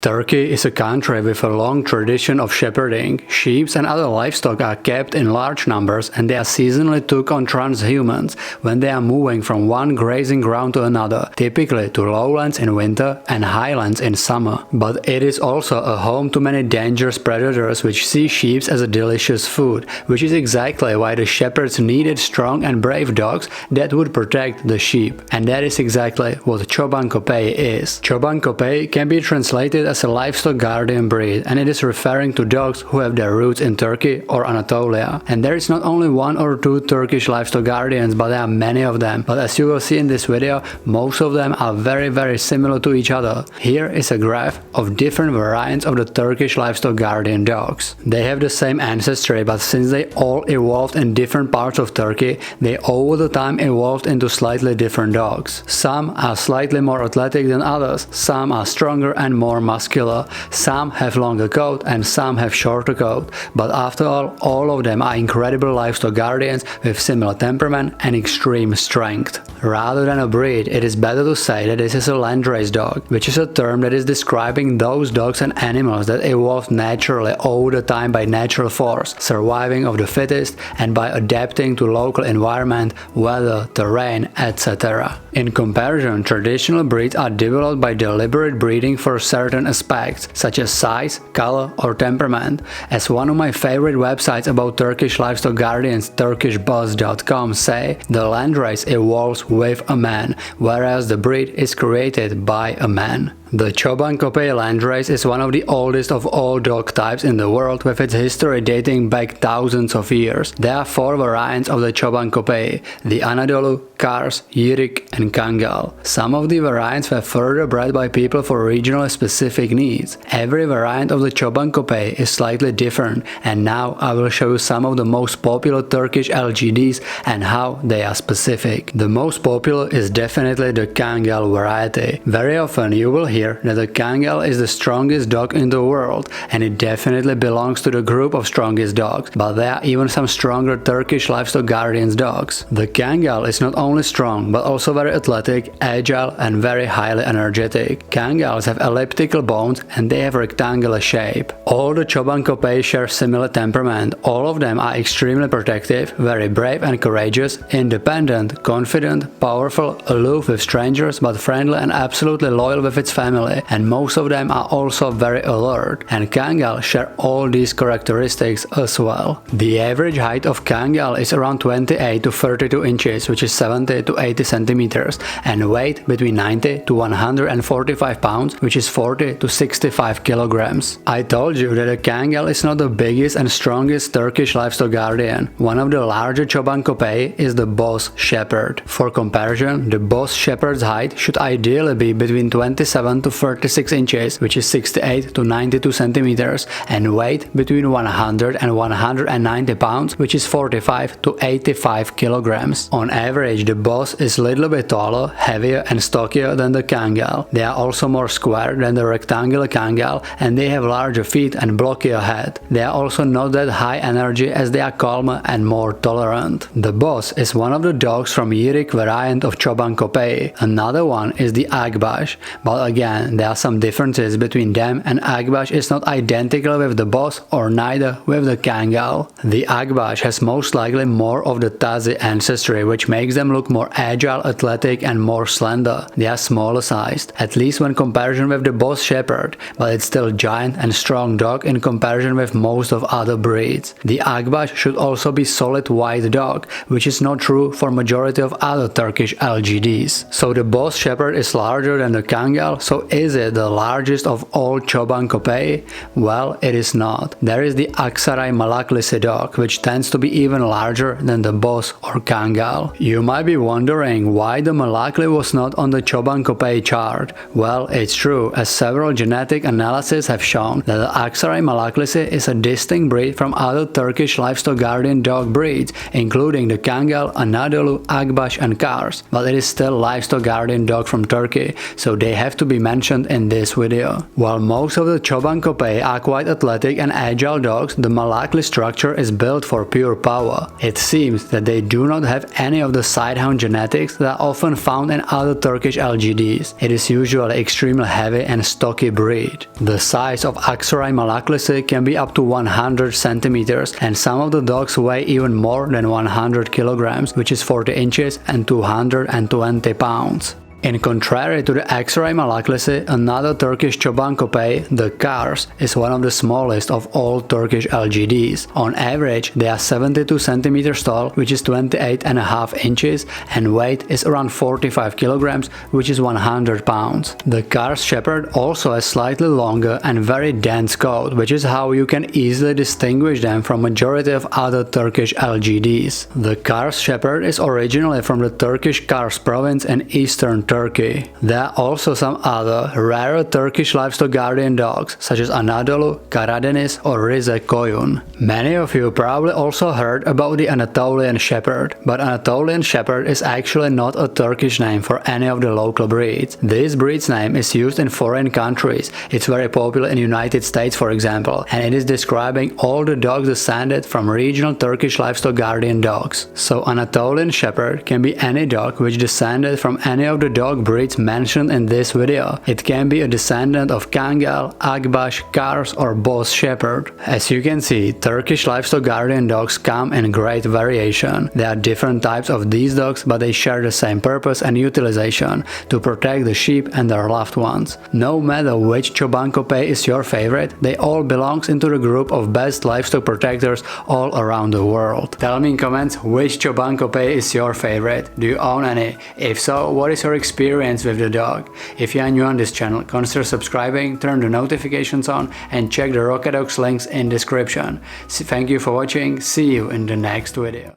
Turkey is a country with a long tradition of shepherding. Sheep and other livestock are kept in large numbers and they are seasonally took on transhumans when they are moving from one grazing ground to another, typically to lowlands in winter and highlands in summer. But it is also a home to many dangerous predators which see sheep as a delicious food, which is exactly why the shepherds needed strong and brave dogs that would protect the sheep. And that is exactly what Çoban Köpeği is. Çoban Köpeği can be translated as a livestock guardian breed, and it is referring to dogs who have their roots in Turkey or Anatolia. And there is not only one or two Turkish livestock guardians, but there are many of them. But as you will see in this video, most of them are very similar to each other. Here is a graph of different variants of the Turkish livestock guardian dogs. They have the same ancestry, but since they all evolved in different parts of Turkey, they over the time evolved into slightly different dogs. Some are slightly more athletic than others, some are stronger and more muscular, some have longer coat and some have shorter coat, but after all of them are incredible livestock guardians with similar temperament and extreme strength. Rather than a breed, it is better to say that this is a landrace dog, which is a term that is describing those dogs and animals that evolved naturally over the time by natural force, surviving of the fittest and by adapting to local environment, weather, terrain, etc. In comparison, traditional breeds are developed by deliberate breeding for certain aspects, such as size, color or temperament. As one of my favorite websites about Turkish livestock guardians, turkishboss.com, say, the landrace evolves with a man, whereas the breed is created by a man. The Çoban Köpeği landrace is one of the oldest of all dog types in the world, with its history dating back thousands of years. There are 4 variants of the Çoban Köpeği: the Anadolu, Kars, Yirik and Kangal. Some of the variants were further bred by people for regionally specific needs. Every variant of the Çoban Köpeği is slightly different, and now I will show you some of the most popular Turkish LGDs and how they are specific. The most popular is definitely the Kangal variety. Very often you will hear that the Kangal is the strongest dog in the world, and it definitely belongs to the group of strongest dogs, but there are even some stronger Turkish livestock guardians dogs. The Kangal is not only strong but also very athletic, agile and very highly energetic. Kangals have elliptical bones and they have rectangular shape. All the Çoban Köpeği share similar temperament. All of them are extremely protective, very brave and courageous, independent, confident, powerful, aloof with strangers but friendly and absolutely loyal with its family, and most of them are also very alert, and Kangal share all these characteristics as well. The average height of Kangal is around 28 to 32 inches, which is 70 to 80 centimeters, and weight between 90 to 145 pounds, which is 40 to 65 kilograms. I told you that a Kangal is not the biggest and strongest Turkish livestock guardian. One of the larger Çoban Köpeği is the Boz Shepherd. For comparison, the Boz Shepherd's height should ideally be between 27 to 36 inches, which is 68 to 92 centimeters, and weight between 100 and 190 pounds, which is 45 to 85 kilograms. On average, the Boz is a little bit taller, heavier and stockier than the Kangal. They are also more square than the rectangular Kangal, and they have larger feet and blockier head. They are also not that high energy, as they are calmer and more tolerant. The Boz is one of the dogs from Yirik variant of Çoban Köpeği. Another one is the Akbash, but again there are some differences between them, and Akbash is not identical with the Boz or neither with the Kangal. The Akbash has most likely more of the Tazi ancestry, which makes them look more agile, athletic and more slender. They are smaller sized, at least when comparison with the Boz Shepherd, but it's still a giant and strong dog in comparison with most of other breeds. The Akbash should also be solid white dog, which is not true for majority of other Turkish LGDs. So the Boz Shepherd is larger than the Kangal, so is it the largest of all Çoban Köpeği? Well, it is not. There is the Aksaray Malaklisi dog, which tends to be even larger than the Boz or Kangal. You might be wondering why the Malakli was not on the Çoban Köpeği chart. Well, it's true, as several genetic analyses have shown that the Aksaray Malaklisi is a distinct breed from other Turkish livestock guardian dog breeds, including the Kangal, Anadolu, Akbash and Kars, but it is still livestock guardian dog from Turkey, so they have to be mentioned in this video. While most of the Çoban Köpeği are quite athletic and agile dogs, the Malakli structure is built for pure power. It seems that they do not have any of the sidehound genetics that are often found in other Turkish LGDs. It is usually extremely heavy and stocky breed. The size of Aksaray Malaklisi can be up to 100 centimeters, and some of the dogs weigh even more than 100 kilograms, which is 40 inches and 220 pounds. In contrary to the Aksaray Malaklisi, another Turkish Çoban Köpeği, the Kars, is one of the smallest of all Turkish LGDs. On average, they are 72 centimeters tall, which is 28.5 inches, and weight is around 45 kilograms, which is 100 pounds. The Kars Shepherd also has slightly longer and very dense coat, which is how you can easily distinguish them from majority of other Turkish LGDs. The Kars Shepherd is originally from the Turkish Kars province in eastern Turkey. There are also some other rarer Turkish livestock guardian dogs, such as Anadolu, Karadeniz or Rize Koyun. Many of you probably also heard about the Anatolian Shepherd, but Anatolian Shepherd is actually not a Turkish name for any of the local breeds. This breed's name is used in foreign countries. It's very popular in United States, for example, and it is describing all the dogs descended from regional Turkish livestock guardian dogs. So Anatolian Shepherd can be any dog which descended from any of the dog breeds mentioned in this video. It can be a descendant of Kangal, Akbash, Kars or Boz Shepherd. As you can see, Turkish livestock guardian dogs come in great variation. There are different types of these dogs, but they share the same purpose and utilization: to protect the sheep and their loved ones. No matter which Çoban Köpeği is your favorite, they all belong into the group of best livestock protectors all around the world. Tell me in comments which Çoban Köpeği is your favorite. Do you own any? If so, what is your experience with the dog? If you are new on this channel, consider subscribing, turn the notifications on and check the Rocadog's links in description. Thank you for watching, see you in the next video.